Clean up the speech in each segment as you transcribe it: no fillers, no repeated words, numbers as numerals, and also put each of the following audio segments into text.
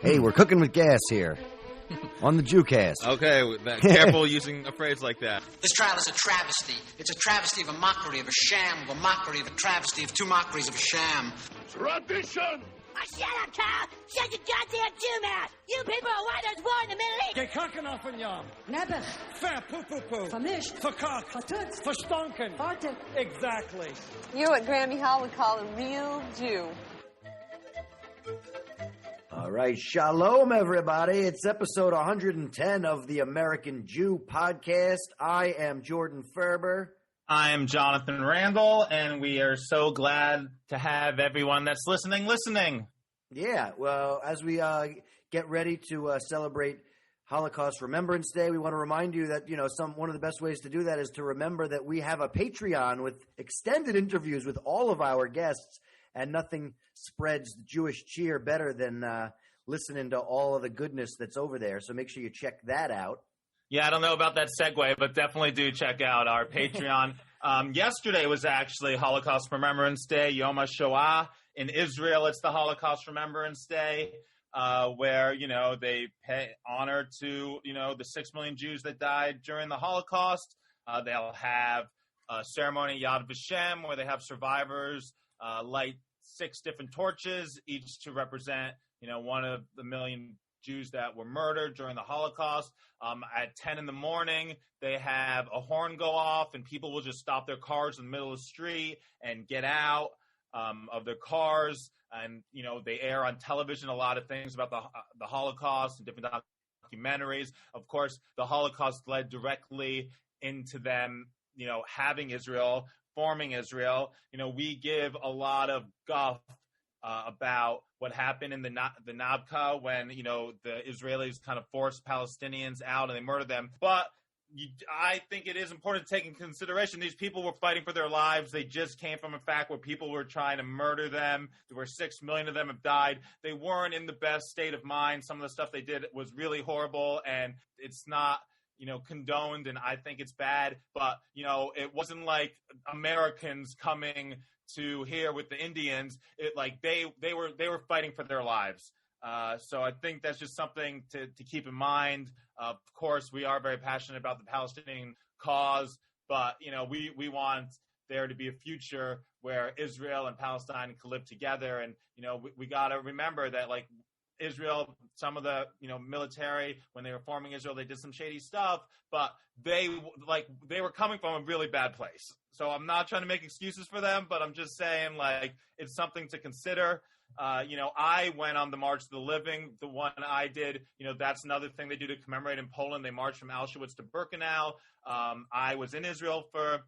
Hey, we're cooking with gas here on the Jewcast. Okay, careful using a phrase like that. This trial is a travesty. It's a travesty of a mockery, of a sham, of a mockery, of a travesty, of two mockeries, of a sham. Tradition! Oh, shut up, Carl! Shut your goddamn Jew mouth! You people are why there's war in the Middle East! Gekakken auf een jam. Nebbig. Ver poe-poe-poe. Vermischt. Verkakt. Vertutzt. Verstonken. Farted. Exactly. You're what Grammy Hall would call a real Jew. All right, shalom, everybody. It's episode 110 of the American Jew podcast. I am Jordan Ferber. I am Jonathan Randall, and we are so glad to have everyone that's listening. Yeah, well, as we get ready to celebrate Holocaust Remembrance Day, we want to remind you that, one of the best ways to do that is to remember that we have a Patreon with extended interviews with all of our guests, and nothing spreads Jewish cheer better than listening to all of the goodness that's over there. So make sure you check that out. Yeah, I don't know about that segue, but definitely do check out our Patreon. Yesterday was actually Holocaust Remembrance Day, Yom HaShoah. In Israel, it's the Holocaust Remembrance Day, where, they pay honor to, the 6 million Jews that died during the Holocaust. They'll have a ceremony, Yad Vashem, where they have survivors light 6 different torches, each to represent, one of the million Jews that were murdered during the Holocaust. At 10 in the morning, they have a horn go off, and people will just stop their cars in the middle of the street and get out of their cars. And, they air on television a lot of things about the Holocaust and different documentaries. Of course, the Holocaust led directly into them, having Israel, forming Israel. We give a lot of guff about what happened in the Nakba when, the Israelis kind of forced Palestinians out and they murdered them. But I think it is important to take in consideration these people were fighting for their lives. They just came from a fact where people were trying to murder them. There were 6 million of them have died. They weren't in the best state of mind. Some of the stuff they did was really horrible, and it's not condoned, and I think it's bad. But, it wasn't like Americans coming to here with the Indians. They were fighting for their lives. So I think that's just something to keep in mind. Of course, we are very passionate about the Palestinian cause, but, we want there to be a future where Israel and Palestine can live together. And, we got to remember that, Israel, some of the, military, when they were forming Israel, they did some shady stuff, but they were coming from a really bad place. So I'm not trying to make excuses for them, but I'm just saying, it's something to consider. I went on the March of the Living, the one I did, that's another thing they do to commemorate in Poland. They march from Auschwitz to Birkenau. I was in Israel for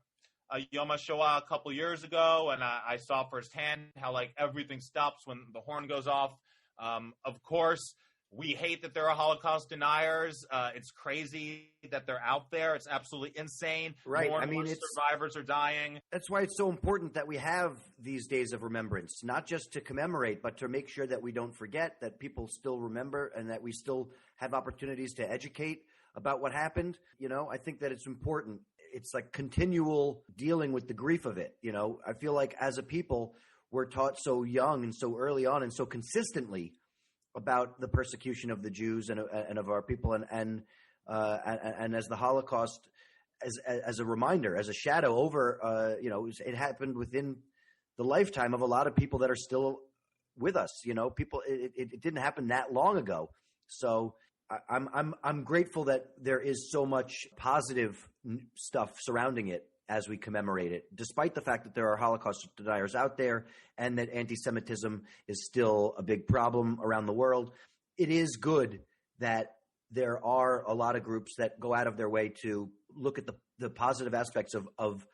Yom HaShoah a couple years ago, and I saw firsthand how, everything stops when the horn goes off. Of course, we hate that there are Holocaust deniers. It's crazy that they're out there. It's absolutely insane. Right. More and more survivors are dying. That's why it's so important that we have these days of remembrance, not just to commemorate, but to make sure that we don't forget, that people still remember, and that we still have opportunities to educate about what happened. I think that it's important. It's continual dealing with the grief of it. I feel like as a people, we're taught so young and so early on and so consistently about the persecution of the Jews and of our people, and as the Holocaust as a reminder, as a shadow over, it happened within the lifetime of a lot of people that are still with us. People, it didn't happen that long ago. So I'm grateful that there is so much positive stuff surrounding it as we commemorate it, despite the fact that there are Holocaust deniers out there and that anti-Semitism is still a big problem around the world. It is good that there are a lot of groups that go out of their way to look at the positive aspects of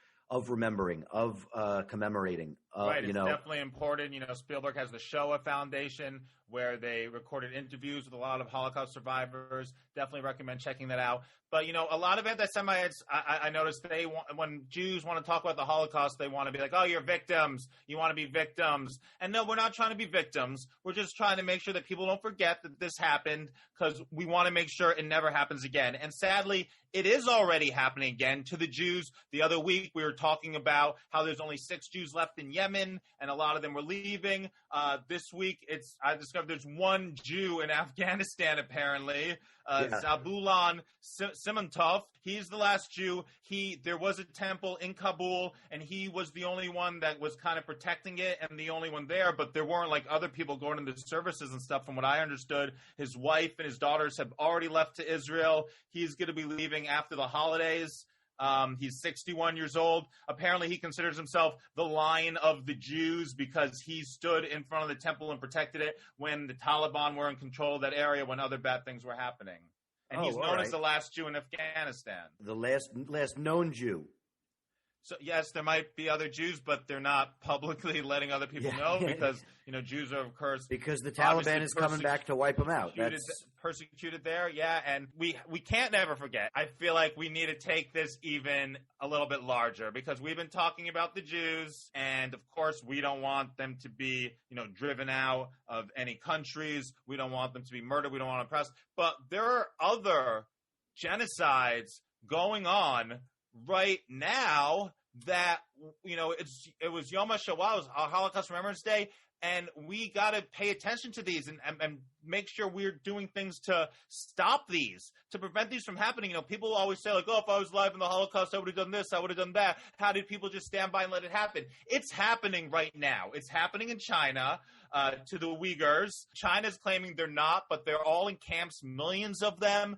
remembering, of commemorating. Right, it's definitely important. Spielberg has the HaShoah Foundation, where they recorded interviews with a lot of Holocaust survivors. Definitely recommend checking that out. But, a lot of anti-Semites, I noticed when Jews want to talk about the Holocaust, they want to be like, oh, you're victims. You want to be victims. And no, we're not trying to be victims. We're just trying to make sure that people don't forget that this happened, because we want to make sure it never happens again. And sadly, it is already happening again to the Jews. The other week, we were talking about how there's only 6 Jews left in Yemen. Yemen, and a lot of them were leaving. This week, I discovered there's one Jew in Afghanistan, apparently, Zabulan Simantov. He's the last Jew. There was a temple in Kabul, and he was the only one that was kind of protecting it and the only one there, but there weren't like other people going into the services and stuff. From what I understood, his wife and his daughters have already left to Israel. He's going to be leaving after the holidays. He's 61 years old. Apparently, he considers himself the Lion of the Jews because he stood in front of the temple and protected it when the Taliban were in control of that area when other bad things were happening. And he's known as the last Jew in Afghanistan. The last known Jew. So, yes, there might be other Jews, but they're not publicly letting other people know because, Jews are, of course... Because the Taliban is coming back to wipe them out. Persecuted there, yeah, and we can't never forget. I feel like we need to take this even a little bit larger because we've been talking about the Jews, and, of course, we don't want them to be, driven out of any countries. We don't want them to be murdered. We don't want to oppress. But there are other genocides going on right now that, it was Yom HaShoah, it was our Holocaust Remembrance Day, and we got to pay attention to these and make sure we're doing things to stop these, to prevent these from happening. People always say, like, oh, if I was alive in the Holocaust, I would have done this, I would have done that. How did people just stand by and let it happen? It's happening right now. It's happening in China to the Uyghurs. China's claiming they're not, but they're all in camps, millions of them.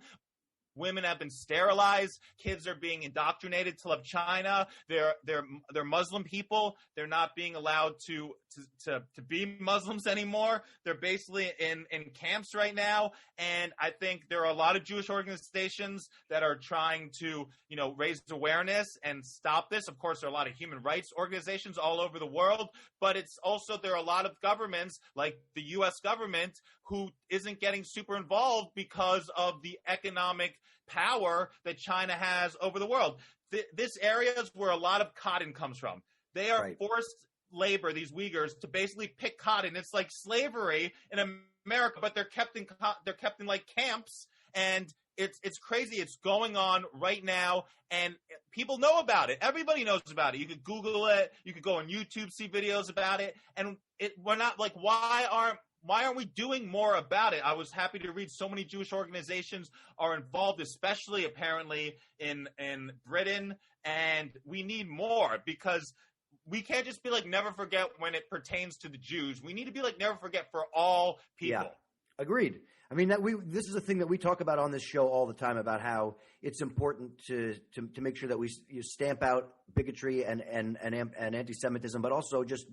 Women have been sterilized. Kids are being indoctrinated to love China. They're Muslim people. They're not being allowed to be Muslims anymore. They're basically in camps right now. And I think there are a lot of Jewish organizations that are trying to, raise awareness and stop this. Of course, there are a lot of human rights organizations all over the world, but there are a lot of governments like the U.S. government who isn't getting super involved because of the economic power that China has over the world. This area is where a lot of cotton comes from. They are forced labor, these Uyghurs, to basically pick cotton. It's like slavery in America, but they're kept in like camps, and it's crazy. It's going on right now, and people know about it. Everybody knows about it. You could Google it. You could go on YouTube, see videos about it, and we're not like, why aren't we doing more about it? I was happy to read so many Jewish organizations are involved, especially apparently in Britain, and we need more because we can't just be like never forget when it pertains to the Jews. We need to be like never forget for all people. Yeah, agreed. I mean, this is a thing that we talk about on this show all the time about how it's important to make sure that we stamp out bigotry and anti-Semitism, but also just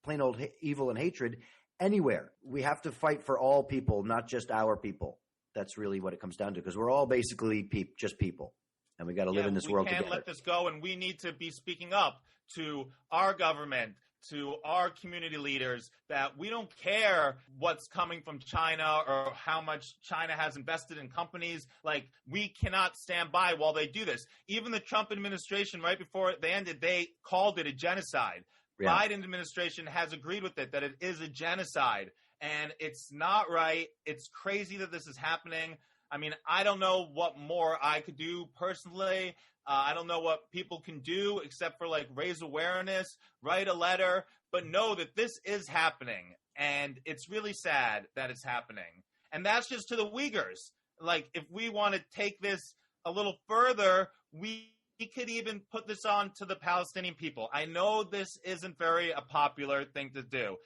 plain old evil and hatred anywhere. We have to fight for all people, not just our people. That's really what it comes down to, because we're all basically just people, and we got to live in this world together. We can't let this go, and we need to be speaking up to our government, to our community leaders, that we don't care what's coming from China or how much China has invested in companies. Like, we cannot stand by while they do this. Even the Trump administration, right before they ended, they called it a genocide. Yeah. Biden administration has agreed with it, that it is a genocide, and it's not right. It's crazy that this is happening. I mean, I don't know what more I could do personally. I don't know what people can do except for like raise awareness, write a letter, but know that this is happening, and it's really sad that it's happening. And that's just to the Uyghurs. Like, if we want to take this a little further, we could even put this on to the Palestinian people. I know this isn't a popular thing to do.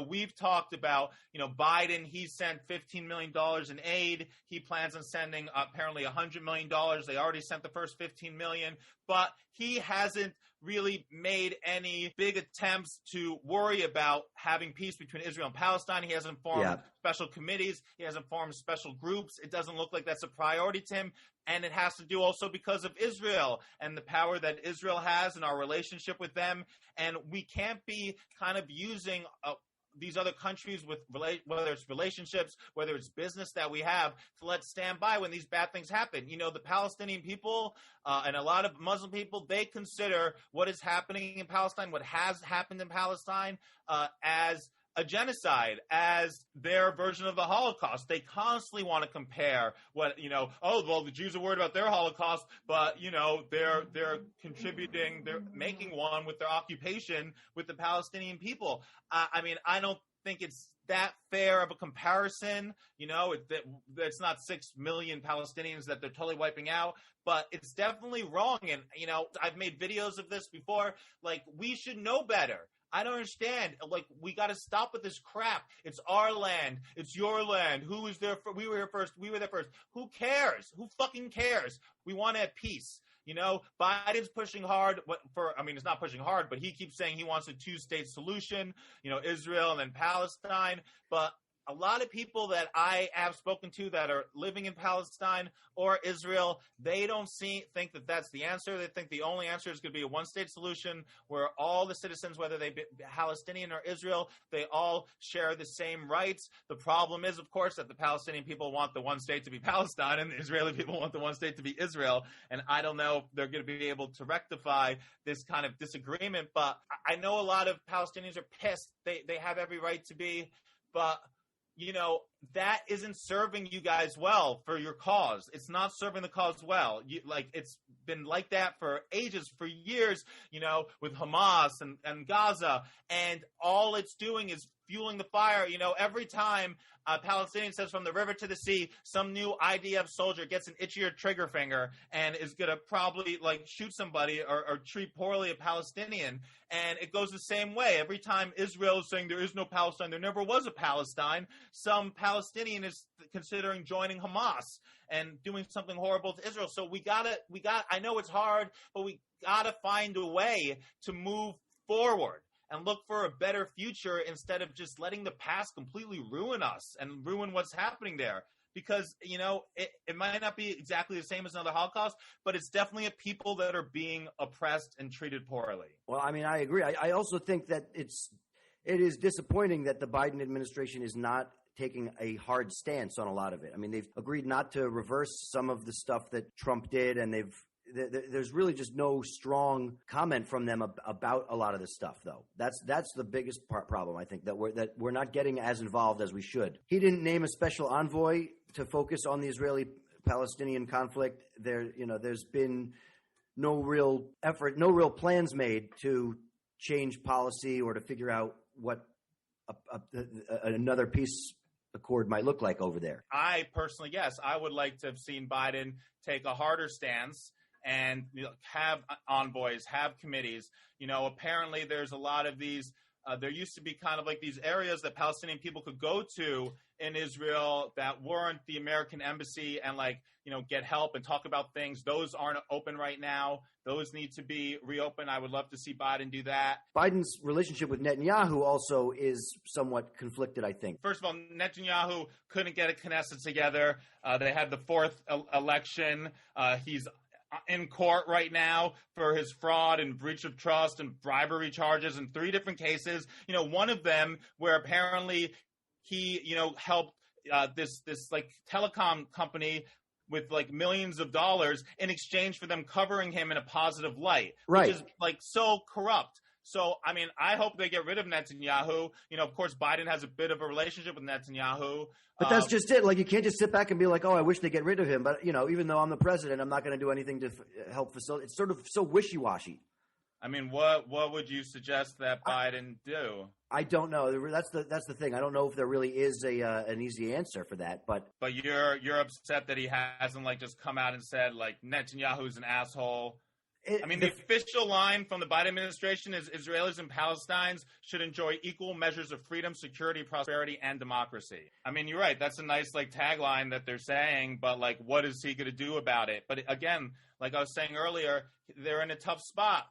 We've talked about, Biden, he sent $15 million in aid. He plans on sending apparently $100 million. They already sent the first $15 million, but he hasn't really made any big attempts to worry about having peace between Israel and Palestine. He hasn't formed special committees. He hasn't formed special groups. It doesn't look like that's a priority to him. And it has to do also because of Israel and the power that Israel has and our relationship with them. And we can't be kind of using these other countries with whether it's relationships, whether it's business that we have, to let stand by when these bad things happen. The Palestinian people and a lot of Muslim people, they consider what is happening in Palestine, what has happened in Palestine, as a genocide as their version of the Holocaust. They constantly want to compare what, the Jews are worried about their Holocaust, but, they're contributing, they're making one with their occupation with the Palestinian people. I don't think it's that fair of a comparison. It's not 6 million Palestinians that they're totally wiping out, but it's definitely wrong. And, I've made videos of this before. Like, we should know better. I don't understand. Like, we got to stop with this crap. It's our land. It's your land. Who was there? We were here first. We were there first. Who cares? Who fucking cares? We want to have peace. Biden's pushing hard it's not pushing hard, but he keeps saying he wants a 2-state solution, Israel and then Palestine. But a lot of people that I have spoken to that are living in Palestine or Israel, they don't think that that's the answer. They think the only answer is going to be a 1-state solution where all the citizens, whether they be Palestinian or Israel, they all share the same rights. The problem is, of course, that the Palestinian people want the 1 state to be Palestine and the Israeli people want the 1 state to be Israel. And I don't know if they're going to be able to rectify this kind of disagreement. But I know a lot of Palestinians are pissed. They have every right to be, but that isn't serving you guys well for your cause. It's not serving the cause well. It's been like that for ages, for years, with Hamas and Gaza. And all it's doing is fueling the fire. Every time a Palestinian says from the river to the sea, some new IDF soldier gets an itchier trigger finger and is going to probably shoot somebody or treat poorly a Palestinian. And it goes the same way. Every time Israel is saying there is no Palestine, there never was a Palestine, some Palestinian is considering joining Hamas and doing something horrible to Israel. So I know it's hard, but we got to find a way to move forward and look for a better future instead of just letting the past completely ruin us and ruin what's happening there. Because, it might not be exactly the same as another Holocaust, but it's definitely a people that are being oppressed and treated poorly. Well, I agree. I also think that it is disappointing that the Biden administration is not taking a hard stance on a lot of it. They've agreed not to reverse some of the stuff that Trump did, and there's really just no strong comment from them about a lot of this stuff, though. That's the biggest problem, I think, that we're not getting as involved as we should. He didn't name a special envoy to focus on the Israeli-Palestinian conflict. There's been no real effort, no real plans made to change policy or to figure out what another peace accord might look like over there. I personally, yes, I would like to have seen Biden take a harder stance and have envoys, have committees. Apparently there's a lot of these, there used to be kind of like these areas that Palestinian people could go to in Israel that weren't the American embassy and get help and talk about things. Those aren't open right now. Those need to be reopened. I would love to see Biden do that. Biden's relationship with Netanyahu also is somewhat conflicted, I think. First of all, Netanyahu couldn't get a Knesset together. They had the 4th election. He's in court right now for his fraud and breach of trust and bribery charges in 3 different cases. One of them where apparently he, helped this telecom company with millions of dollars in exchange for them covering him in a positive light, right? Which is so corrupt. So, I hope they get rid of Netanyahu. Of course, Biden has a bit of a relationship with Netanyahu. But that's just it. You can't just sit back and be like, oh, I wish they get rid of him. But, even though I'm the president, I'm not going to do anything to help facilitate. It's sort of so wishy-washy. What would you suggest that Biden do? I don't know. That's the thing. I don't know if there really is an easy answer for that. But you're upset that he hasn't just come out and said Netanyahu's an asshole. The official line from the Biden administration is Israelis and Palestinians should enjoy equal measures of freedom, security, prosperity, and democracy. You're right. That's a nice tagline that they're saying, but what is he going to do about it? But again, like I was saying earlier, they're in a tough spot,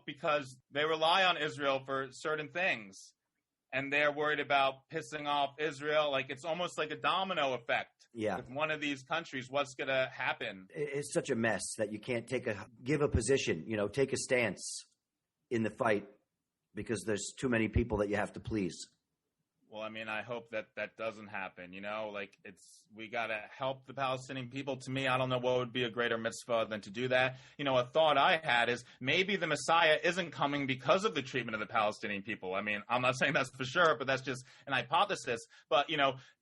because they rely on Israel for certain things. And they're worried about pissing off Israel. It's almost like a domino effect. Yeah. With one of these countries, what's going to happen? It's such a mess that you can't give a position, take a stance in the fight because there's too many people that you have to please. Well, I mean, I hope that doesn't happen. We got to help the Palestinian people. To me, I don't know what would be a greater mitzvah than to do that. A thought I had is maybe the Messiah isn't coming because of the treatment of the Palestinian people. I mean, I'm not saying that's for sure, but that's just an hypothesis. But,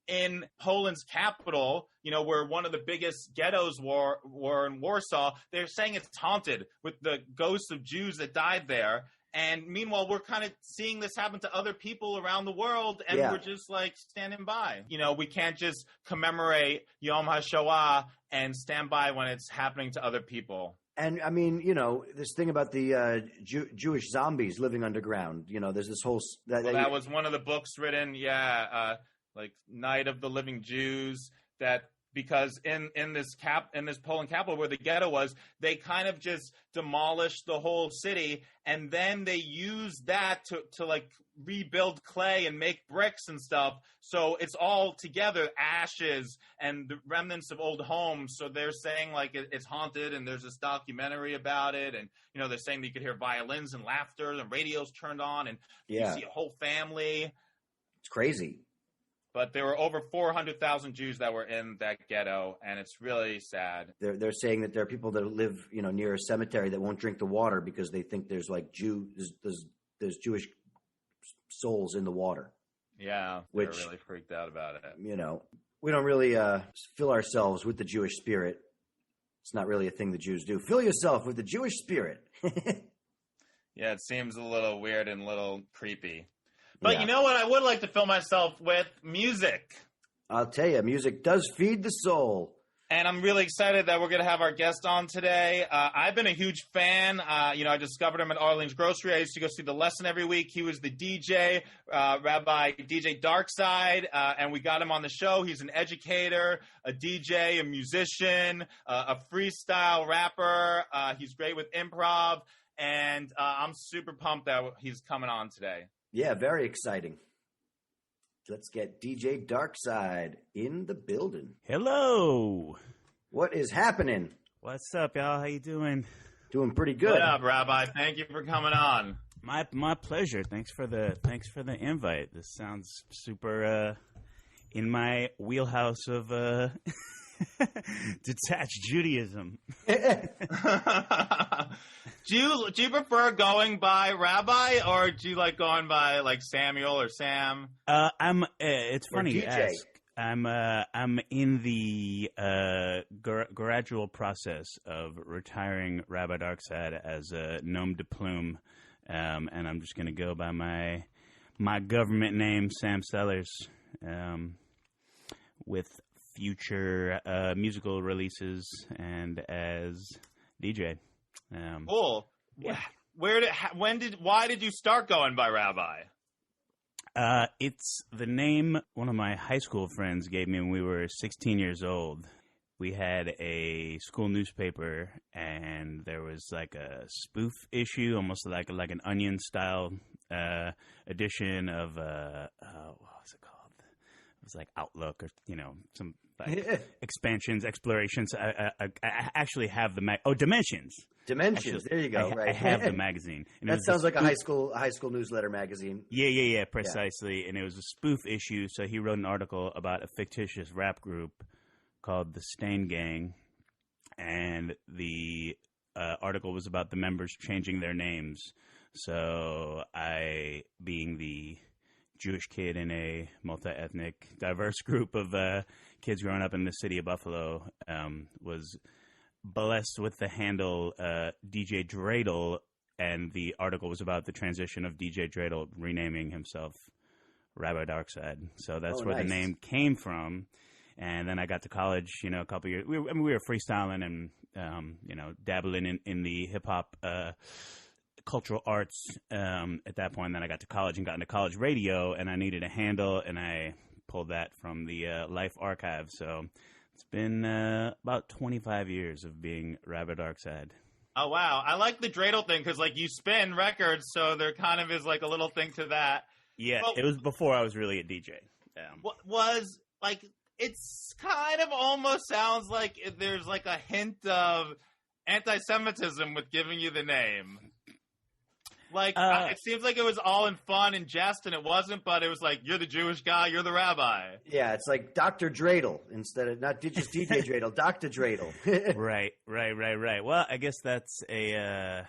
in Poland's capital, where one of the biggest ghettos were in Warsaw, they're saying it's haunted with the ghosts of Jews that died there. And meanwhile, we're kind of seeing this happen to other people around the world, and we're just like standing by. We can't just commemorate Yom HaShoah and stand by when it's happening to other people. And I mean, this thing about the Jewish zombies living underground. There's this whole that was one of the books written, like Night of the Living Jews. Because in this Poland capital where the ghetto was, they kind of just demolished the whole city, and then they used that to like rebuild clay and make bricks and stuff. So it's all together, ashes and the remnants of old homes. So they're saying like it's haunted, and there's this documentary about it, and they're saying that you could hear violins and laughter, and radios turned on, and you see a whole family. It's crazy. But there were over 400,000 Jews that were in that ghetto, and it's really sad. They're saying that there are people that live, near a cemetery that won't drink the water because they think there's like there's Jewish souls in the water. Yeah, they're really freaked out about it. We don't really fill ourselves with the Jewish spirit. It's not really a thing the Jews do. Fill yourself with the Jewish spirit. Yeah, it seems a little weird and a little creepy. But you know what? I would like to fill myself with music. I'll tell you, music does feed the soul. And I'm really excited that we're going to have our guest on today. I've been a huge fan. I discovered him at Arlene's Grocery. I used to go see The Lesson every week. He was the DJ, Rabbi DJ Darkside, and we got him on the show. He's an educator, a DJ, a musician, a freestyle rapper. He's great with improv, and I'm super pumped that he's coming on today. Yeah, very exciting. Let's get DJ Darkside in the building. Hello. What is happening? What's up, y'all? How you doing? Doing pretty good. What up, Rabbi? Thank you for coming on. My pleasure. Thanks for the invite. This sounds super in my wheelhouse of detached Judaism. Do you prefer going by Rabbi, or do you like going by like Samuel or Sam? It's funny you ask. I'm in the gradual process of retiring Rabbi Darkside as a nom de plume, and I'm just going to go by my government name, Sam Sellers, with future musical releases and as DJ. Cool. Yeah. Why did you start going by Rabbi? It's the name one of my high school friends gave me when we were 16 years old. We had a school newspaper, and there was like a spoof issue, almost like an Onion style edition of what was it called? It was like Outlook, or some expansions, explorations. I actually have the Dimensions. Dimensions. There you go. I have the magazine. And that sounds like a high school newsletter magazine. Yeah, precisely. Yeah. And it was a spoof issue. So he wrote an article about a fictitious rap group called the Stain Gang, and the article was about the members changing their names. So I, being the Jewish kid in a multi-ethnic, diverse group of kids growing up in the city of Buffalo, was blessed with the handle DJ Dreidel, and the article was about the transition of DJ Dreidel renaming himself Rabbi Darkside. So that's where the name came from. And then I got to college, a couple years. We were freestyling and dabbling in the hip hop cultural arts at that point. Then I got to college and got into college radio, and I needed a handle, and I pulled that from the Life Archive. So it's been about 25 years of being Rabbi Darkside. Oh, wow. I like the dreidel thing because, you spin records, so there kind of is, a little thing to that. Yeah, it was before I was really a DJ. It's kind of almost sounds like there's, a hint of anti-Semitism with giving you the name. Like, it seems like it was all in fun and jest, and it wasn't, but it was like, you're the Jewish guy, you're the rabbi. Yeah, it's like Dr. Dreidel instead of not just DJ Dreidel, Dr. Dreidel. Right. Well, I guess that's a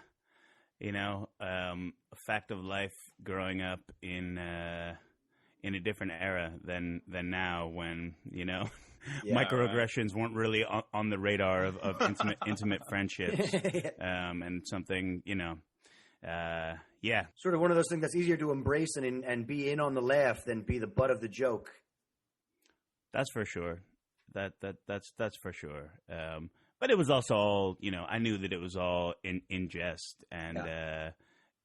fact of life growing up in a different era than now, when microaggressions weren't really on the radar of intimate friendships, and something Sort of one of those things that's easier to embrace and be in on the laugh than be the butt of the joke. That's for sure. That's for sure. But it was also all, I knew that it was all in jest, and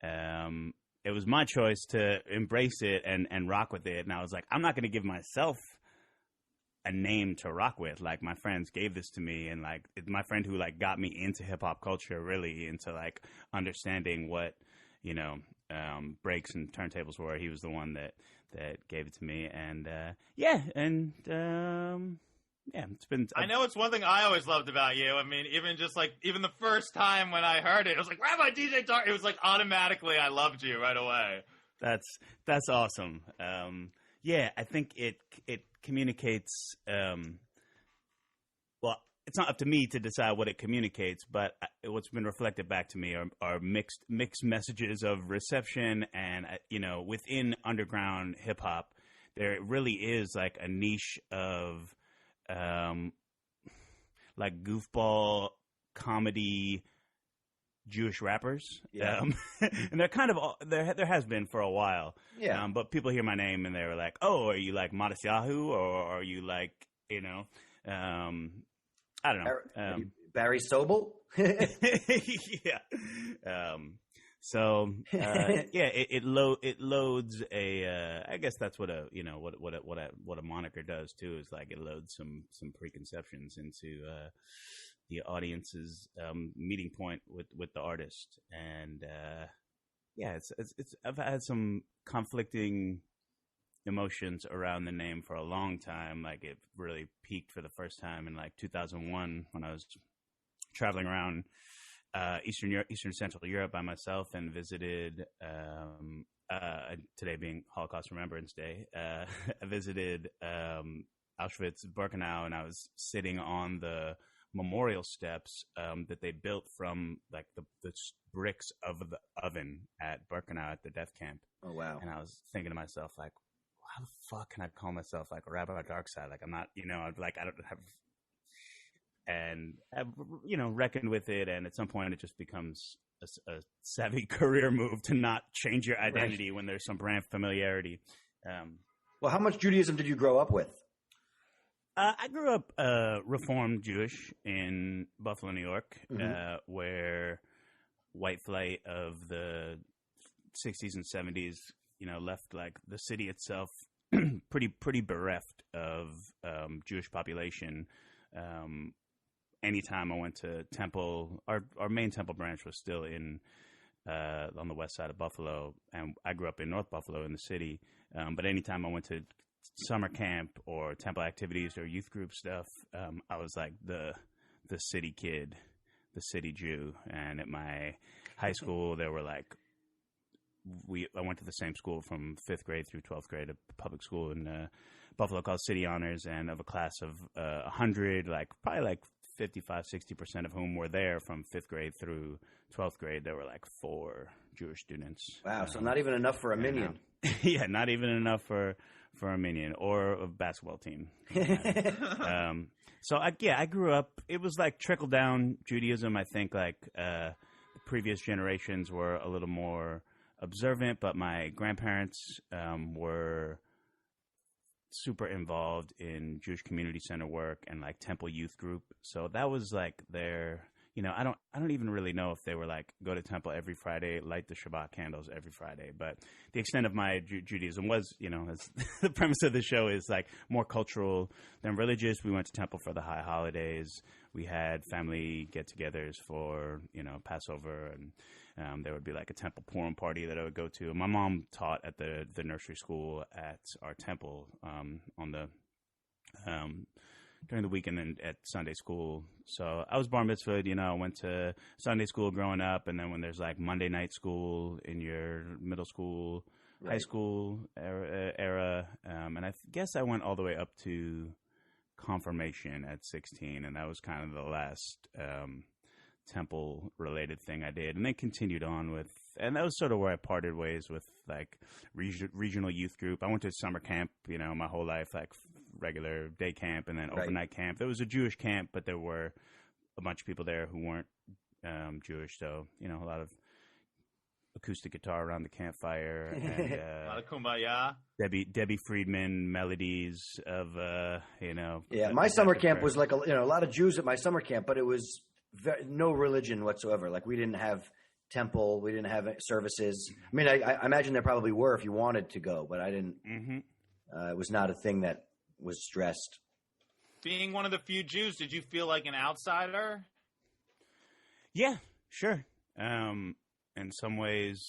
it was my choice to embrace it and rock with it. And I was like, I'm not going to give myself a name to rock with. Like, my friends gave this to me, and like my friend who like got me into hip hop culture, really into like understanding what breaks and turntables were. He was the one that gave it to me, and it's been. I know it's one thing I always loved about you. I mean, even the first time when I heard it, it was like Rabbi DJ Dark. It was like automatically I loved you right away. That's awesome. I think it communicates. Well, it's not up to me to decide what it communicates, but what's been reflected back to me are mixed messages of reception, and within underground hip hop, there really is like a niche of like goofball comedy Jewish rappers, and they're kind of there has been for a while, but people hear my name and they're like, "Oh, are you like Matisyahu, or are you like I don't know, Barry Sobel?" It loads a. I guess that's what a what a moniker does too, is like it loads some preconceptions into the audience's meeting point with the artist, and it's I've had some conflicting emotions around the name for a long time. Like, it really peaked for the first time in like 2001 when I was traveling around Eastern Central Europe by myself, and visited today being Holocaust Remembrance Day. I visited Auschwitz-Birkenau, and I was sitting on the memorial steps that they built from like the bricks of the oven at Birkenau at the death camp. Oh wow! And I was thinking to myself, like, how the fuck can I call myself like Rabbi Darkside? Like, I'm not, I don't have. And I've, reckoned with it, and at some point it just becomes a savvy career move to not change your identity when there's some brand familiarity. Well, how much Judaism did you grow up with? I grew up Reformed Jewish in Buffalo, New York, where white flight of the 60s and 70s, left like the city itself pretty bereft of Jewish population. Anytime I went to Temple, our main Temple branch was still on the west side of Buffalo, and I grew up in North Buffalo in the city. But anytime I went to summer camp or Temple activities or youth group stuff, I was like the city kid, the city Jew. And at my high school, there were like I went to the same school from 5th grade through 12th grade, a public school in Buffalo called City Honors, and of a class of 100, like probably like 55-60% of whom were there from 5th grade through 12th grade. There were like 4 Jewish students. Wow, so not even enough for a minion. Yeah, not even enough for a minion or a basketball team. So I grew up. It was like trickle down Judaism. I think like the previous generations were a little more observant, but my grandparents were super involved in Jewish community center work and like Temple youth group. So that was like their, I don't even really know if they were like go to Temple every Friday, light the Shabbat candles every Friday. But the extent of my Judaism was, as the premise of the show is like more cultural than religious. We went to Temple for the high holidays. We had family get-togethers for, Passover, and there would be like a Temple Purim party that I would go to. My mom taught at the nursery school at our Temple on the during the weekend and at Sunday school. So I was bar mitzvahed, I went to Sunday school growing up, and then when there's like Monday night school in your middle school, high school era, and I guess I went all the way up to confirmation at 16, and that was kind of the last temple related thing I did, and then continued on with, and that was sort of where I parted ways with like regional youth group. I went to summer camp, my whole life, like regular day camp and then overnight camp. There was a Jewish camp, but there were a bunch of people there who weren't Jewish, so a lot of acoustic guitar around the campfire and a lot of kumbaya. Debbie Friedman melodies of my summer camp was like a lot of Jews at my summer camp, but it was no religion whatsoever. Like we didn't have temple, we didn't have services. I mean, I imagine there probably were if you wanted to go, but I didn't. It was not a thing that was stressed. Being one of the few Jews, did you feel like an outsider? Yeah, sure. In some ways,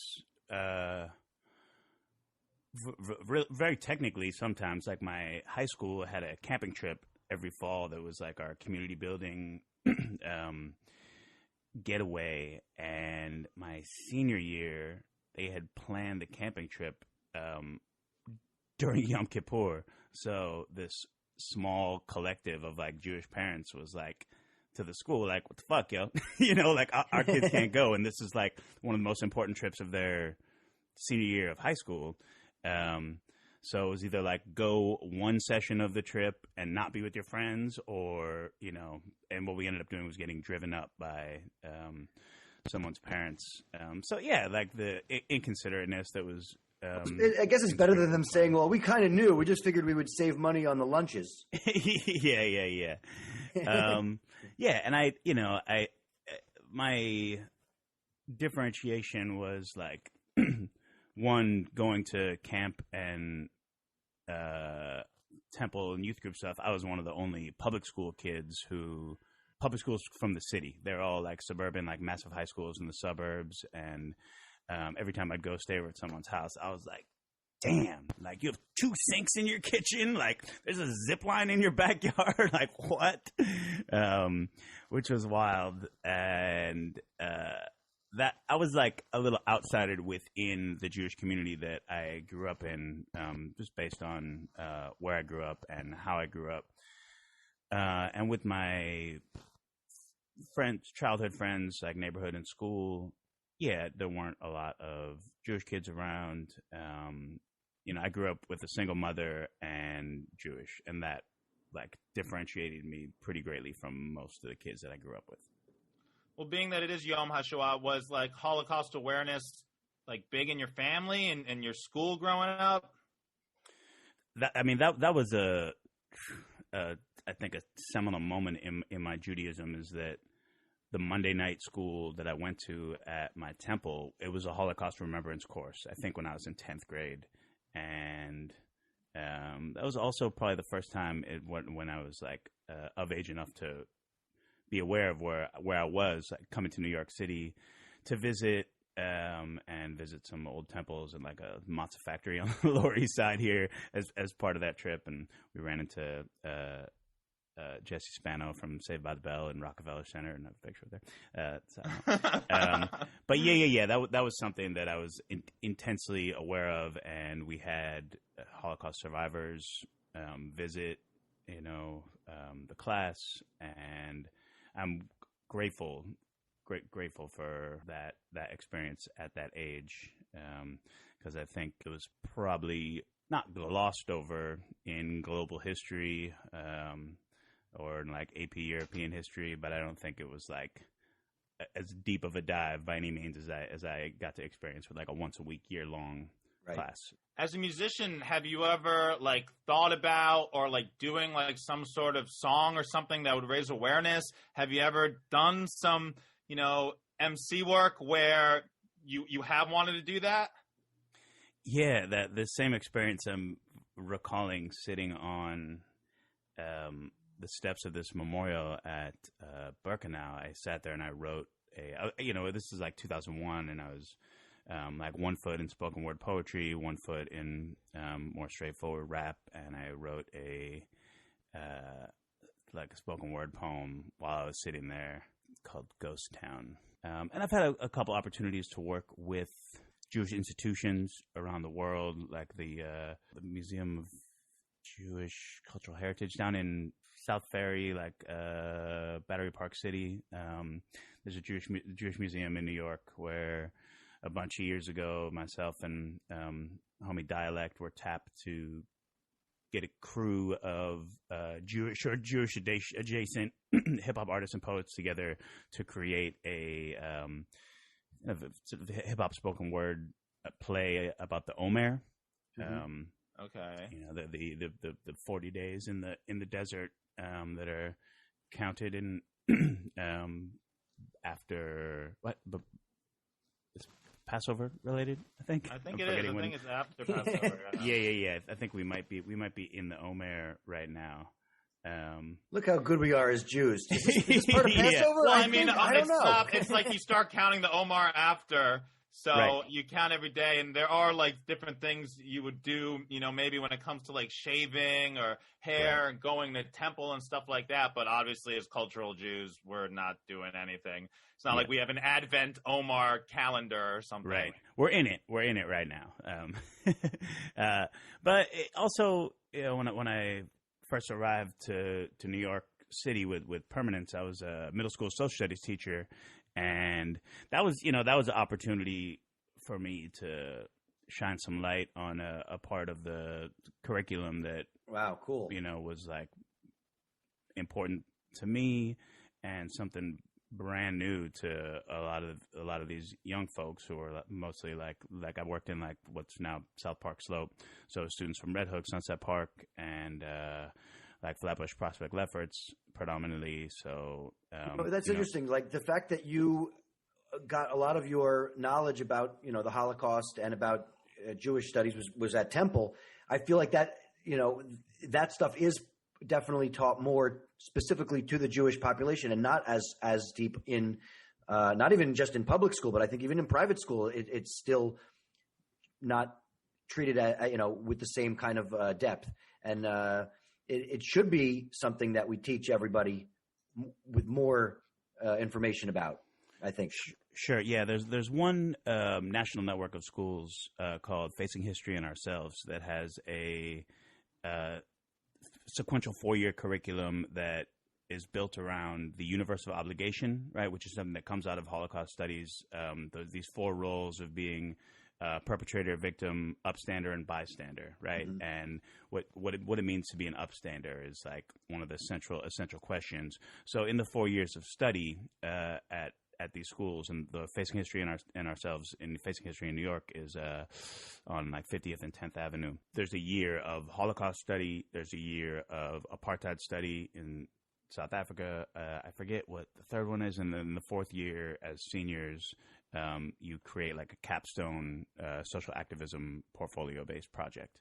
very technically, sometimes, like my high school had a camping trip every fall that was like our community building getaway. And my senior year, they had planned the camping trip during Yom Kippur. So this small collective of like Jewish parents was like to the school, like, what the fuck, yo? Like our kids can't go. And this is like one of the most important trips of their senior year of high school. So it was either like go one session of the trip and not be with your friends, or, and what we ended up doing was getting driven up by someone's parents. So yeah, like the inconsiderateness that was. I guess it's better than them saying, well, we kind of knew. We just figured we would save money on the lunches. Yeah. Yeah, and my differentiation was like, one, going to camp and temple and youth group stuff. I was one of the only public schools from the city. They're all like suburban, like massive high schools in the suburbs, and every time I'd go stay over at someone's house, I was like, damn, like you have 2 sinks in your kitchen, like there's a zip line in your backyard, like what? Which was wild. And that I was like a little outsider within the Jewish community that I grew up in, just based on where I grew up and how I grew up. And with my friends, childhood friends, like neighborhood and school, yeah, there weren't a lot of Jewish kids around. I grew up with a single mother and Jewish, and that like differentiated me pretty greatly from most of the kids that I grew up with. Well, being that it is Yom HaShoah, was like Holocaust awareness like big in your family and your school growing up? That was I think a seminal moment in my Judaism, is that the Monday night school that I went to at my temple, it was a Holocaust Remembrance course, I think when I was in 10th grade. And that was also probably the first time when I was like of age enough to be aware of where I was, like, coming to New York City to visit and visit some old temples and like a matzah factory on the Lower East Side here as part of that trip. And we ran into Jesse Spano from Saved by the Bell in Rockefeller Center, and I have a picture there. But yeah, that was something that I was intensely aware of, and we had Holocaust survivors visit, the class, and I'm grateful for that experience at that age, because I think it was probably not glossed over in global history, or in like AP European history, but I don't think it was like as deep of a dive by any means as I got to experience with like a once a week, year long class. As a musician, have you ever like thought about or like doing like some sort of song or something that would raise awareness? Have you ever done some, MC work where you have wanted to do that? Yeah, the same experience I'm recalling sitting on the steps of this memorial at Birkenau. I sat there and I wrote this is like 2001, and I was like 1 foot in spoken word poetry, 1 foot in more straightforward rap, and I wrote a like a spoken word poem while I was sitting there called Ghost Town. And I've had a couple opportunities to work with Jewish institutions around the world, like the Museum of Jewish Cultural Heritage down in South Ferry, like Battery Park City. There's a Jewish museum in New York where a bunch of years ago, myself and homie Dialect were tapped to get a crew of Jewish or Jewish adjacent hip hop artists and poets together to create a sort of hip hop spoken word play about the Omer. Okay. You know, the 40 days in the desert that are counted in after what? It's Passover related, I think. I think it is. I think it's after Passover. Yeah. I think we might be in the Omer right now. Look how good we are as Jews. Is this part of Passover? Yeah. Well, I mean, I don't know. It's like you start counting the Omar after. So right. You count every day, and there are like different things you would do, you know, maybe when it comes to like shaving or hair and going to temple and stuff like that. But obviously, as cultural Jews, we're not doing anything. It's not like we have an Advent Omar calendar or something. Right. We're in it right now. But also, you know, when I first arrived to New York City with permanence, I was a middle school social studies teacher. And that was an opportunity for me to shine some light on a part of the curriculum that, wow, cool, you know, was like important to me and something brand new to a lot of these young folks who are mostly like I worked in like what's now South Park Slope, so students from Red Hook, Sunset Park, and like Flatbush, Prospect, Lefferts predominantly. So that's interesting. Like the fact that you got a lot of your knowledge about, you know, the Holocaust and about Jewish studies was at Temple. I feel like that, you know, that stuff is definitely taught more specifically to the Jewish population and not as deep in, not even just in public school, but I think even in private school, it's still not treated you know, with the same kind of depth. And it should be something that we teach everybody with more information about, I think. Sure. Yeah. There's one national network of schools called Facing History and Ourselves that has a sequential 4-year curriculum that is built around the universal obligation, right, which is something that comes out of Holocaust studies. These 4 roles of being perpetrator, victim, upstander, and bystander, right? Mm-hmm. And what it means to be an upstander is like one of the essential questions. So in the 4 years of study at these schools, and the Facing History and Ourselves in Facing History in New York is on like 50th and 10th Avenue. There's a year of Holocaust study. There's a year of apartheid study in South Africa. I forget what the third one is, and then the 4th year as seniors, you create like a capstone social activism portfolio-based project.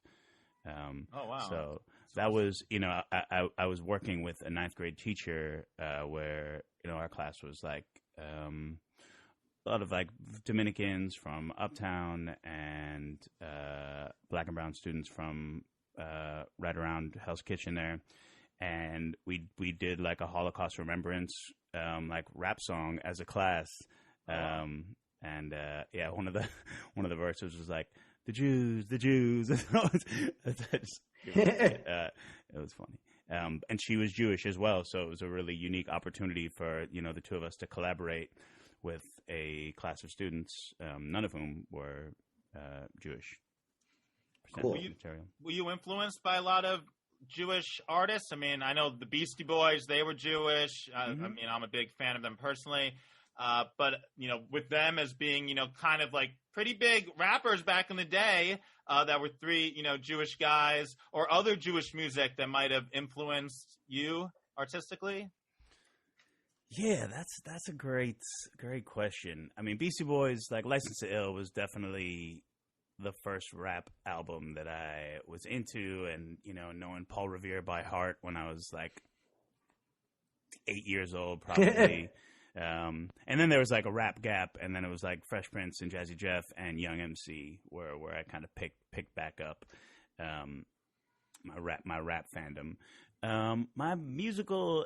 Oh, wow. So that was, you know, I was working with a 9th grade teacher where, you know, our class was like a lot of like Dominicans from Uptown and Black and brown students from right around Hell's Kitchen there. And we did like a Holocaust Remembrance like rap song as a class. Yeah, one of the verses was like, the Jews. It was funny. And she was Jewish as well, so it was a really unique opportunity for, you know, the two of us to collaborate with a class of students, none of whom were Jewish. Cool. Were you influenced by a lot of Jewish artists? I mean, I know the Beastie Boys, they were Jewish. Mm-hmm. I mean, I'm a big fan of them personally. But, you know, with them as being, you know, kind of like pretty big rappers back in the day that were 3, you know, Jewish guys, or other Jewish music that might have influenced you artistically? Yeah, that's a great question. I mean, Beastie Boys, like License to Ill was definitely the first rap album that I was into, and, you know, knowing Paul Revere by heart when I was like 8 years old, probably. And then there was like a rap gap, and then it was like Fresh Prince and Jazzy Jeff and Young MC where I kind of picked back up. my rap fandom. My musical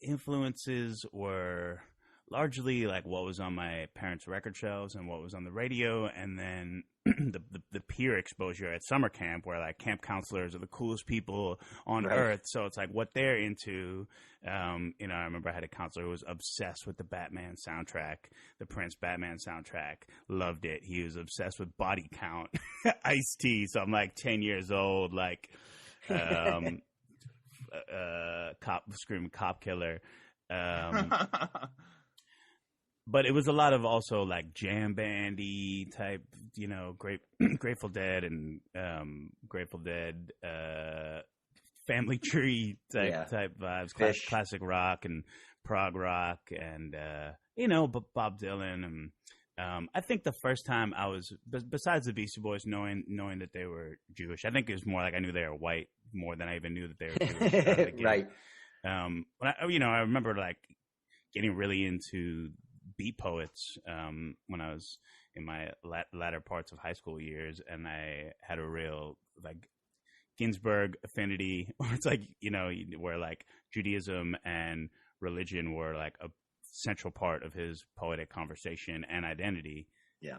influences were largely like what was on my parents' record shelves and what was on the radio, and then the peer exposure at summer camp, where like camp counselors are the coolest people on earth. So it's like what they're into. You know, I remember I had a counselor who was obsessed with the Batman soundtrack, the Prince Batman soundtrack. Loved it. He was obsessed with Body Count, Ice-T. So I'm like 10 years old, like cop screaming cop killer. But it was a lot of also like jam bandy type, you know, Grateful Dead and Grateful Dead, Family Tree type vibes, classic rock and prog rock, and you know, Bob Dylan. And I think the first time I was, besides the Beastie Boys, knowing that they were Jewish, I think it was more like I knew they were white more than I even knew that they were Jewish. Right. When I remember like getting really into beat poets when I was in my latter parts of high school years, and I had a real like Ginsberg affinity. It's like, you know, where like Judaism and religion were like a central part of his poetic conversation and identity. Yeah.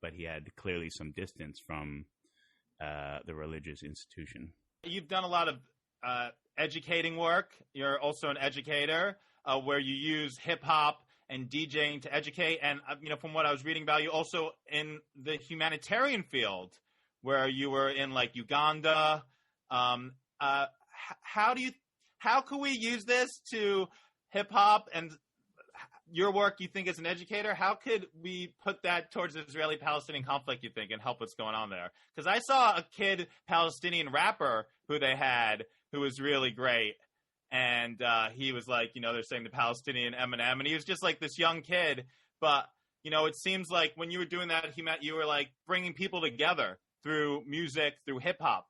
But he had clearly some distance from the religious institution. You've done a lot of educating work. You're also an educator where you use hip hop and DJing to educate. And, you know, from what I was reading about you, also in the humanitarian field, where you were in like Uganda. How can we use this to hip hop and your work, you think, as an educator? How could we put that towards the Israeli-Palestinian conflict, you think, and help what's going on there? Because I saw a kid Palestinian rapper who they had who was really great. And he was like, you know, they're saying the Palestinian Eminem, and he was just like this young kid. But, you know, it seems like when you were doing that, you were like bringing people together through music, through hip hop.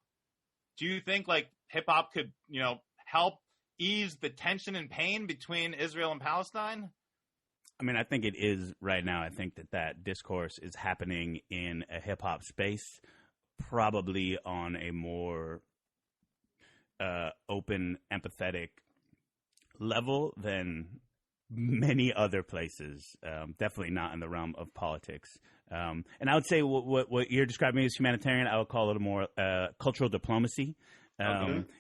Do you think like hip hop could, you know, help ease the tension and pain between Israel and Palestine? I mean, I think it is right now. I think that discourse is happening in a hip hop space, probably on a more open, empathetic level than many other places. Definitely not in the realm of politics. And I would say what you're describing as humanitarian, I would call it a more cultural diplomacy.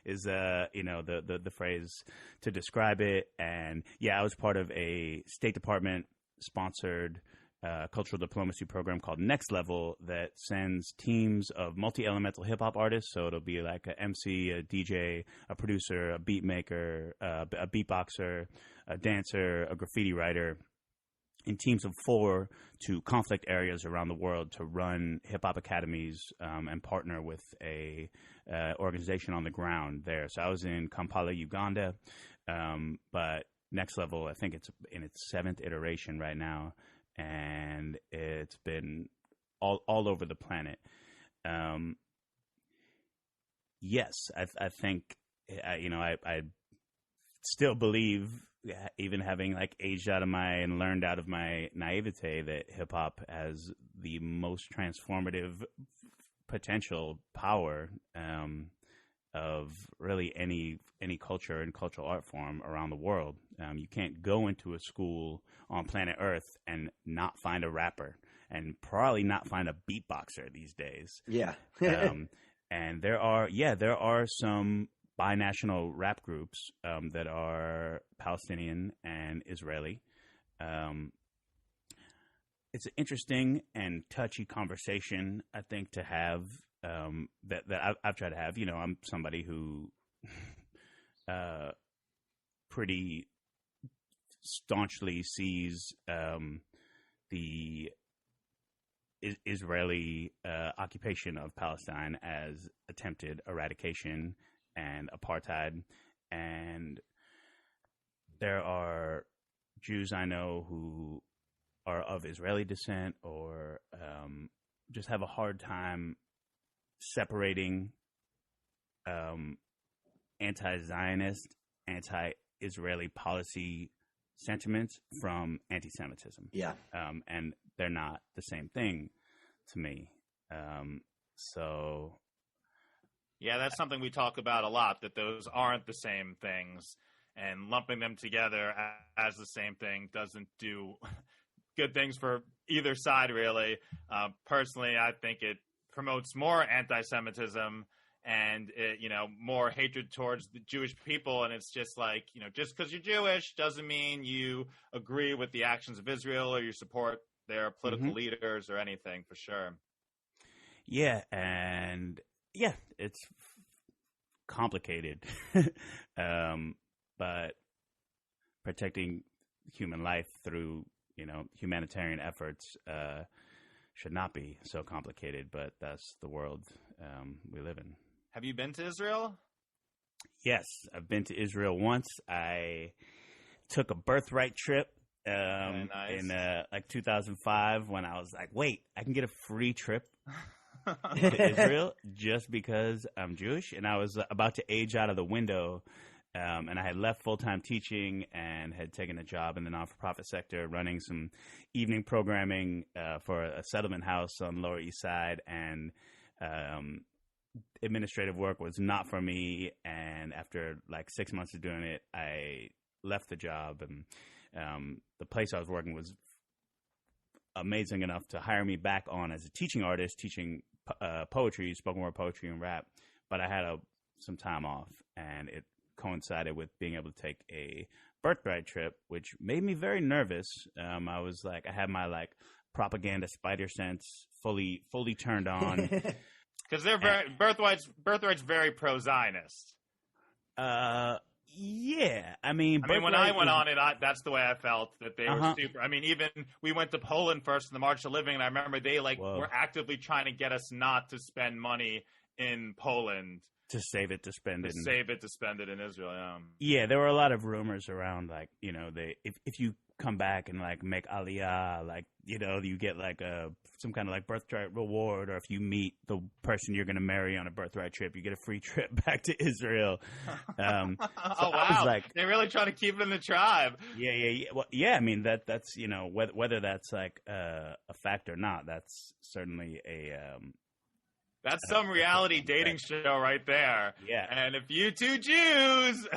Is you know, the phrase to describe it. And yeah, I was part of a State Department sponsored cultural diplomacy program called Next Level that sends teams of multi-elemental hip hop artists. So it'll be like a MC, a DJ, a producer, a beat maker, a beatboxer, a dancer, a graffiti writer, in teams of 4 to conflict areas around the world to run hip hop academies and partner with a organization on the ground there. So I was in Kampala, Uganda, but Next Level, I think it's in its 7th iteration right now, and it's been all over the planet. Yes, I think, you know, I still believe, even having like aged out of and learned out of my naivete, that hip hop has the most transformative potential power of really any culture and cultural art form around the world. You can't go into a school on planet Earth and not find a rapper, and probably not find a beatboxer these days. Yeah. And there are some binational rap groups that are Palestinian and Israeli. It's an interesting and touchy conversation, I think, to have, that I've tried to have. You know, I'm somebody who pretty staunchly sees the Israeli occupation of Palestine as attempted eradication and apartheid. And there are Jews I know who are of Israeli descent or just have a hard time separating anti-Zionist, anti-Israeli policy sentiments from anti-Semitism. Yeah. And they're not the same thing to me. So Yeah, that's something we talk about a lot, that those aren't the same things, and lumping them together as the same thing doesn't do good things for either side, really. Personally, I think it promotes more anti-Semitism and more hatred towards the Jewish people. And it's just like, just because you're Jewish doesn't mean you agree with the actions of Israel or you support their political leaders or anything, for sure. Yeah, and yeah, it's complicated. But protecting human life through, humanitarian efforts should not be so complicated, but that's the world we live in. Have you been to Israel? Yes, I've been to Israel once. I took a birthright trip Nice. in 2005 when I was like, wait, I can get a free trip to Israel just because I'm Jewish. And I was about to age out of the window, and I had left full-time teaching and had taken a job in the non-for-profit sector running some evening programming for a settlement house on the Lower East Side, and administrative work was not for me. And after like 6 months of doing it, I left the job, and the place I was working was amazing enough to hire me back on as a teaching artist, teaching poetry, spoken word poetry and rap. But I had some time off, and it coincided with being able to take a birthright trip, which made me very nervous. I was like, I had my like propaganda spider sense fully turned on. Because they're very birthright's very pro-Zionist. Yeah, I mean, when I went on it, that's the way I felt, that they were super. I mean, even we went to Poland first in the March of Living, and I remember they were actively trying to get us not to spend money in Poland. To save it to spend it. Save it to spend it in Israel, yeah. Yeah, there were a lot of rumors around, like, they if you come back and like make aliyah, like, you get like some kind of like birthright reward, or if you meet the person you're going to marry on a birthright trip, you get a free trip back to Israel. So wow! I was like, they're really trying to keep it in the tribe. Yeah. Well, yeah. I mean that's whether that's like a fact or not, that's certainly a. That's some reality dating show right there. Yeah. And if you two Jews,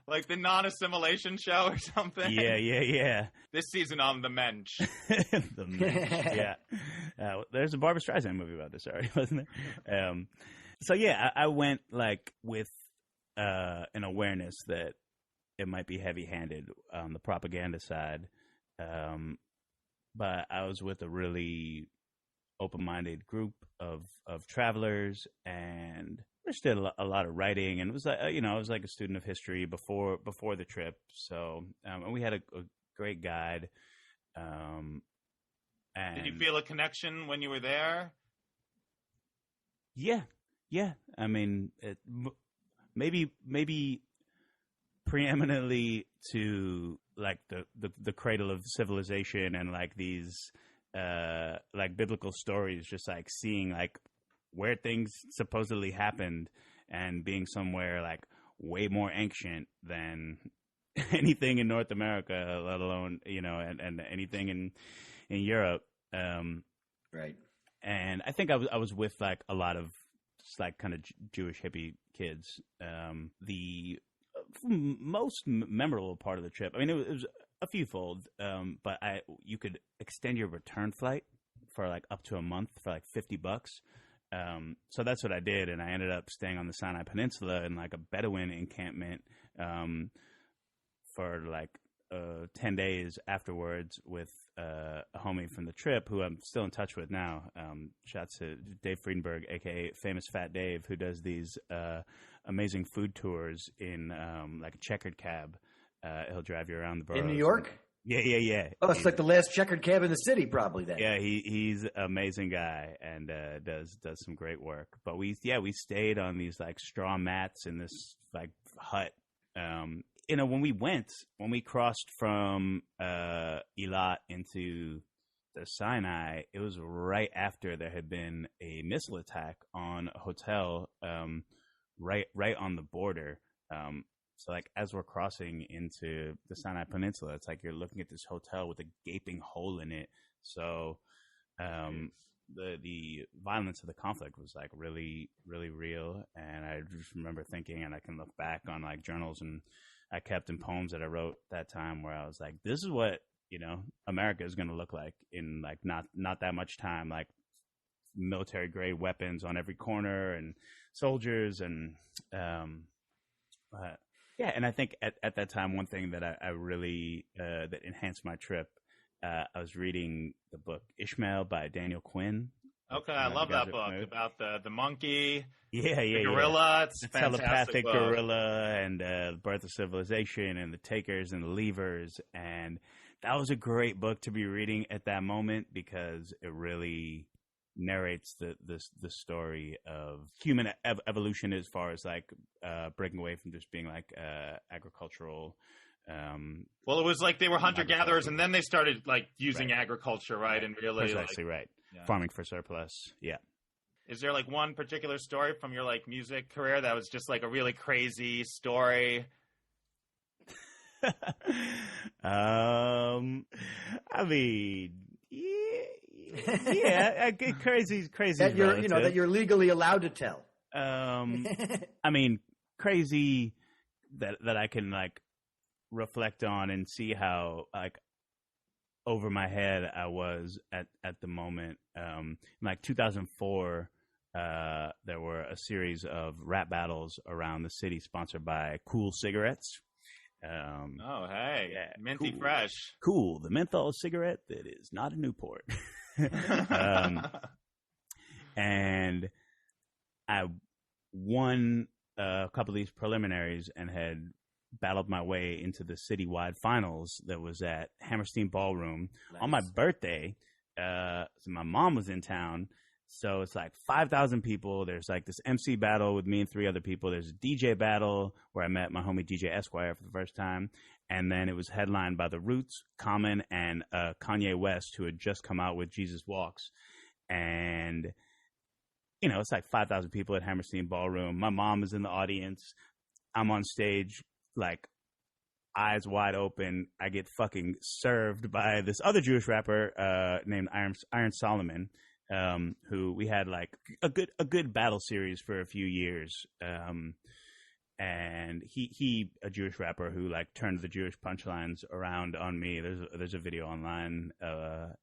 like the non-assimilation show or something. Yeah. This season on The Mensch. The Mensch, yeah. There's a Barbra Streisand movie about this already, wasn't there? So yeah, I went like with an awareness that it might be heavy-handed on the propaganda side. But I was with a really open-minded group of travelers, and we just did a lot of writing, and it was like I was like a student of history before the trip, so and we had a great guide. And did you feel a connection when you were there? Yeah. I mean, maybe preeminently to like the cradle of civilization, and like these like biblical stories, just like seeing like where things supposedly happened, and being somewhere like way more ancient than anything in North America, let alone and anything in Europe. Right. And I think I was with like a lot of just like kind of Jewish hippie kids. The most memorable part of the trip, I mean, it was a few fold, but you could extend your return flight for like up to a month for like $50. So that's what I did, and I ended up staying on the Sinai Peninsula in like a Bedouin encampment for like 10 days afterwards with a homie from the trip who I'm still in touch with now. Shouts to Dave Friedenberg, aka Famous Fat Dave, who does these amazing food tours in like a checkered cab. He'll drive you around the boroughs. In New York? Yeah. Oh, it's like the last checkered cab in the city, probably then. Yeah, he's an amazing guy, and does some great work. But we stayed on these like straw mats in this like hut. When we crossed from Eilat into the Sinai, it was right after there had been a missile attack on a hotel right on the border. So like as we're crossing into the Sinai Peninsula, it's like you're looking at this hotel with a gaping hole in it. So the violence of the conflict was like really, really real. And I just remember thinking, and I can look back on like journals and I kept in poems that I wrote that time where I was like, this is what, America is going to look like in like not that much time, like military grade weapons on every corner and soldiers. And, yeah. And I think at that time, one thing that I really, that enhanced my trip, I was reading the book Ishmael by Daniel Quinn. Okay, I love that book about the monkey, the gorilla. It's a telepathic book. gorilla and the birth of civilization and the takers and the leavers. And that was a great book to be reading at that moment because it really narrates the story of human evolution as far as like breaking away from just being like agricultural. Well, it was like they were hunter-gatherers, and then they started like using agriculture, right? And really, precisely right. Yeah. Farming for surplus. Yeah. Is there like one particular story from your like music career that was just like a really crazy story? I mean, yeah, crazy. That you're legally allowed to tell. I mean, crazy that I can like reflect on and see how like over my head I was at the moment. In like 2004, there were a series of rap battles around the city sponsored by Cool Cigarettes. Oh, hey, yeah, minty cool. fresh. Cool, the menthol cigarette that is not a Newport. And I won a couple of these preliminaries and had battled my way into the citywide finals that was at Hammerstein Ballroom on my birthday. So my mom was in town. So it's like 5,000 people. There's like this MC battle with me and 3 other people. There's a DJ battle where I met my homie DJ Esquire for the first time. And then it was headlined by The Roots, Common, and Kanye West, who had just come out with Jesus Walks. And, it's like 5,000 people at Hammerstein Ballroom. My mom is in the audience. I'm on stage, like, eyes wide open. I get fucking served by this other Jewish rapper named Iron Solomon, who we had like a good battle series for a few years. And he a Jewish rapper who like turned the Jewish punchlines around on me. There's a video online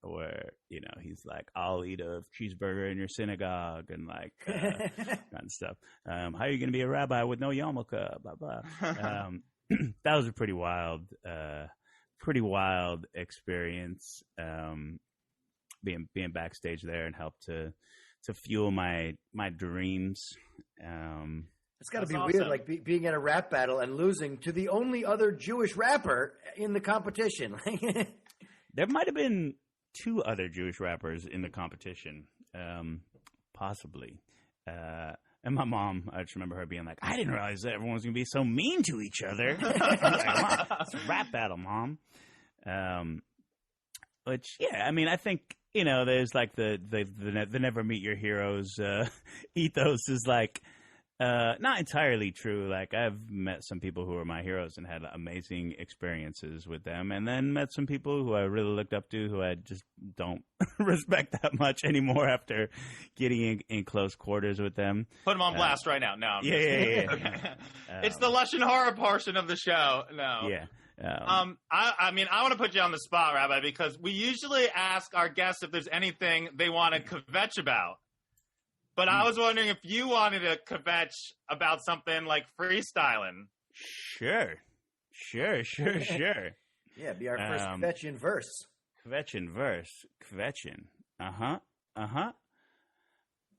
where he's like, I'll eat a cheeseburger in your synagogue and like kind of stuff. How are you going to be a rabbi with no yarmulke? Blah blah. That was a pretty wild experience. Being backstage there and helped to fuel my dreams. It's got to be awesome. weird, like being at a rap battle and losing to the only other Jewish rapper in the competition. There might have been 2 other Jewish rappers in the competition, possibly. And my mom, I just remember her being like, I didn't realize that everyone was going to be so mean to each other. I was like, Mom, it's a rap battle, Mom. Which, yeah, I mean, I think, there's like the never meet your heroes ethos is like not entirely true. Like I've met some people who are my heroes and had amazing experiences with them, and then met some people who I really looked up to who I just don't respect that much anymore after getting in close quarters with them. Put them on blast right now. No. Yeah. Okay. It's the Lush and Horror portion of the show. No. Yeah. I mean, I want to put you on the spot, Rabbi, because we usually ask our guests if there's anything they want to kvetch about. But I was wondering if you wanted to kvetch about something like freestyling. Sure. Yeah, be our first kvetch in verse. Kvetch in verse. Kvetchin. Uh-huh.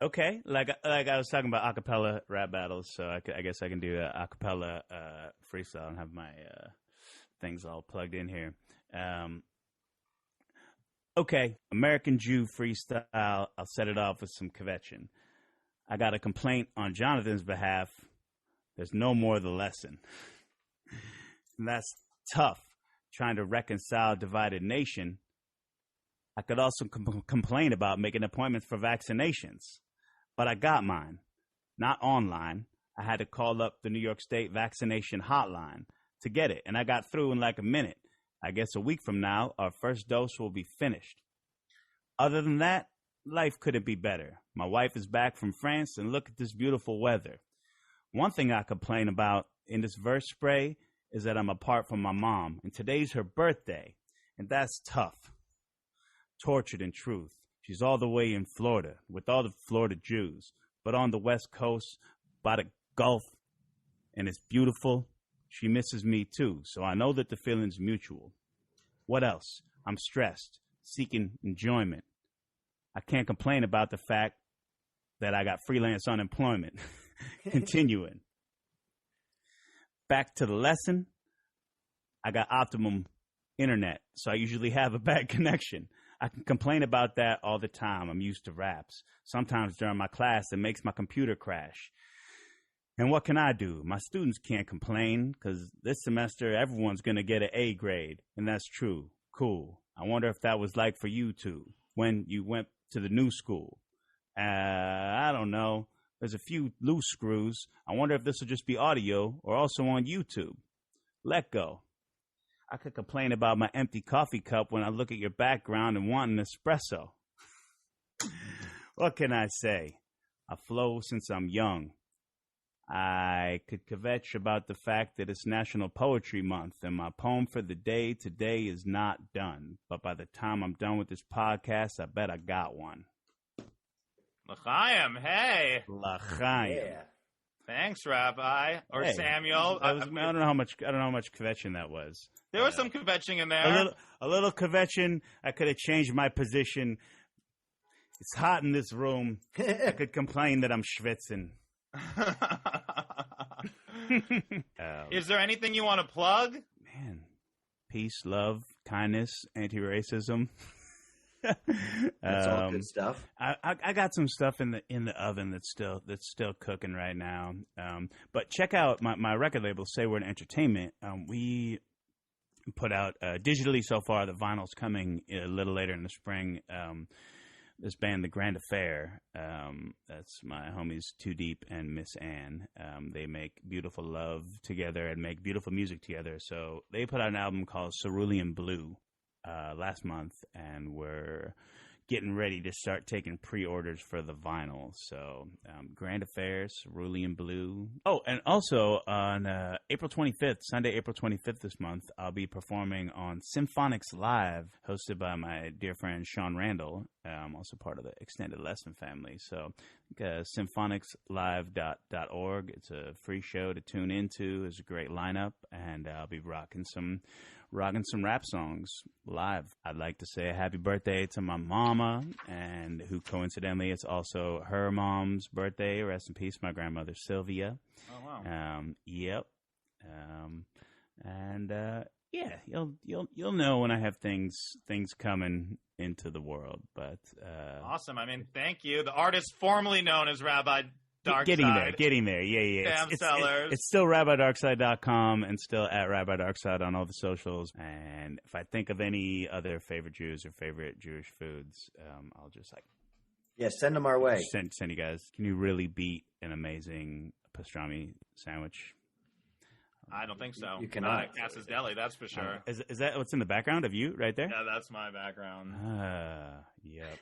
Okay, like I was talking about acapella rap battles, so I guess I can do a acapella freestyle and have my things all plugged in here. Okay, American Jew freestyle. I'll set it off with some kvetchin. I got a complaint on Jonathan's behalf. There's no more the lesson. And that's tough, trying to reconcile divided nation. I could also complain about making appointments for vaccinations. But I got mine, not online. I had to call up the New York State vaccination hotline to get it, and I got through in like a minute. I guess a week from now, our first dose will be finished. Other than that, life couldn't be better. My wife is back from France, and look at this beautiful weather. One thing I complain about in this verse spray is that I'm apart from my mom, and today's her birthday, and that's tough. Tortured in truth. She's all the way in Florida with all the Florida Jews, but on the West Coast by the Gulf, and it's beautiful. She misses me too, so I know that the feeling's mutual. What else? I'm stressed, seeking enjoyment. I can't complain about the fact that I got freelance unemployment. Continuing. Back to the lesson. I got optimum internet, so I usually have a bad connection. I can complain about that all the time. I'm used to raps. Sometimes during my class, it makes my computer crash. And what can I do? My students can't complain because this semester everyone's going to get an A grade. And that's true. Cool. I wonder if that was like for you two when you went to the new school. I don't know. There's a few loose screws. I wonder if this will just be audio or also on YouTube. Let go. I could complain about my empty coffee cup when I look at your background and want an espresso. What can I say? I flow since I'm young. I could kvetch about the fact that it's National Poetry Month, and my poem for the day today is not done. But by the time I'm done with this podcast, I bet I got one. L'chaim, hey. L'chaim. Yeah. Thanks, Rabbi. Or Hey, Samuel. I don't know how much kvetching that was. There was some kvetching in there. A little kvetching. I could have changed my position. It's hot in this room. I could complain that I'm schwitzing. Is there anything you want to plug? Man, peace, love, kindness, anti-racism. That's all good stuff. I got some stuff in the oven that's still cooking right now. But check out my record label, Say Word Entertainment. We put out digitally so far. The vinyl's coming a little later in the spring. This band, The Grand Affair, that's my homies Too Deep and Miss Ann. They make beautiful love together and make beautiful music together. So they put out an album called Cerulean Blue last month, and we're getting ready to start taking pre-orders for the vinyl. So Grand Affair, Cerulean Blue. Oh, and also on April 25th, Sunday, April 25th this month, I'll be performing on Symphonics Live, hosted by my dear friend Sean Randall. I'm also part of the Extended Lesson family. So symphonicslive.org. It's a free show to tune into. It's a great lineup, and I'll be rocking some rap songs live. I'd like to say a happy birthday to my mama, and who coincidentally it's also her mom's birthday. Rest in peace, my grandmother Sylvia. Oh wow. Yep. Yeah, you'll know when I have things coming into the world. But awesome. I mean, thank you. The artist formerly known as Rabbi Darkside. Getting there. Yeah. Damn sellers. It's still RabbiDarkside.com and still at Rabbi Darkside on all the socials. And if I think of any other favorite Jews or favorite Jewish foods, I'll just Send them our way. Send you guys. Can you really beat an amazing pastrami sandwich? I don't think so. You cannot. Not at Cass's Deli, that's for sure. Is that what's in the background of you right there? Yeah, that's my background. Yep.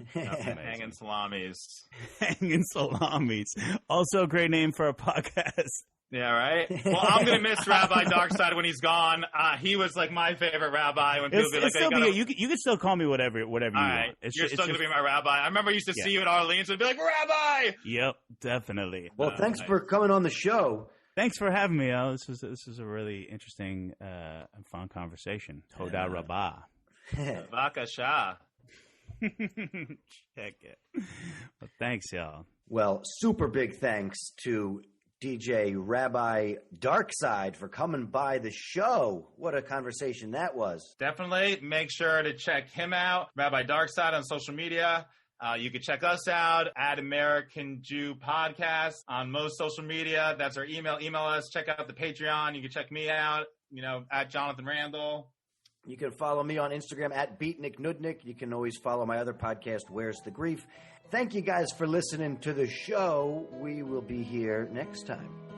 Hanging salamis. Hanging salamis. Also a great name for a podcast. Yeah, right? Well, I'm going to miss Rabbi Darkside when he's gone. He was like my favorite rabbi. When people be like, you can still call me whatever you want. You're still going to be my rabbi. I remember I used to see you at Orleans and be like, Rabbi! Yep, definitely. Well, thanks for coming on the show. Thanks for having me, Al. This is a really interesting and fun conversation. Toda Rabbah. Vakasha. Check it. Well, thanks, y'all. Well, super big thanks to DJ Rabbi Darkside for coming by the show. What a conversation that was. Definitely. Make sure to check him out, Rabbi Darkside, on social media. You can check us out at American Jew Podcast on most social media. That's our email. Email us. Check out the Patreon. You can check me out, at Jonathan Randall. You can follow me on Instagram at BeatNickNudnik. You can always follow my other podcast, Where's the Grief? Thank you guys for listening to the show. We will be here next time.